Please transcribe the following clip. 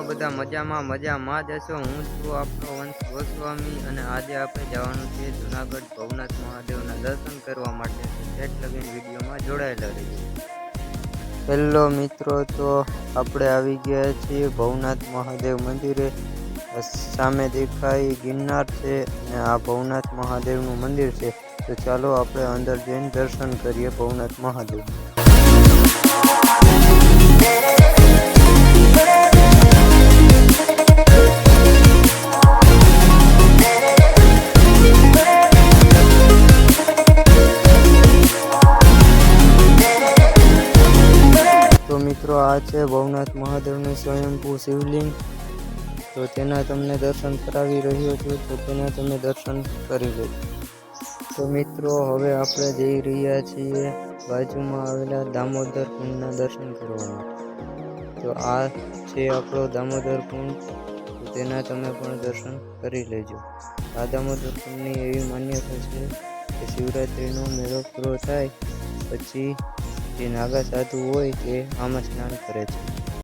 બધા મજામાં જ હશો। હું છું આપણો વંશ ગોસ્વામી અને આજે આપણે જવાનું છે જુનાગઢ ભવનાથ મહાદેવના દર્શન કરવા માટે। સેટ લગીન વિડીયોમાં જોડાયેલા રહીએ। હેલો મિત્રો, તો આપણે આવી ગયા છીએ ભવનાથ મહાદેવ મંદિરે। સામે દેખાય ગિરનાર છે અને આ ભવનાથ મહાદેવનું મંદિર છે। તો ચાલો આપણે અંદર જઈને દર્શન કરીએ ભવનાથ મહાદેવ। તો મિત્રો, આ છે ભવનાથ મહાદેવનું સ્વયંભૂ શિવલિંગ। તો તેના તમને દર્શન કરાવી રહ્યો છું, તો તેના તમે દર્શન કરી લો। તો મિત્રો, હવે આપણે જઈ રહ્યા છીએ બાજુમાં આવેલા દામોદર કુંડના દર્શન કરવા માટે। તો આ છે આપણો દામોદર કુંડ, તો તેના તમે પણ દર્શન કરી લેજો। આ દામોદર કુંડની એવી માન્યતા છે કે શિવરાત્રિનો મેળો પૂરો થાય પછી જે નાગા સાધુ હોય તે આમાં સ્નાન કરે છે।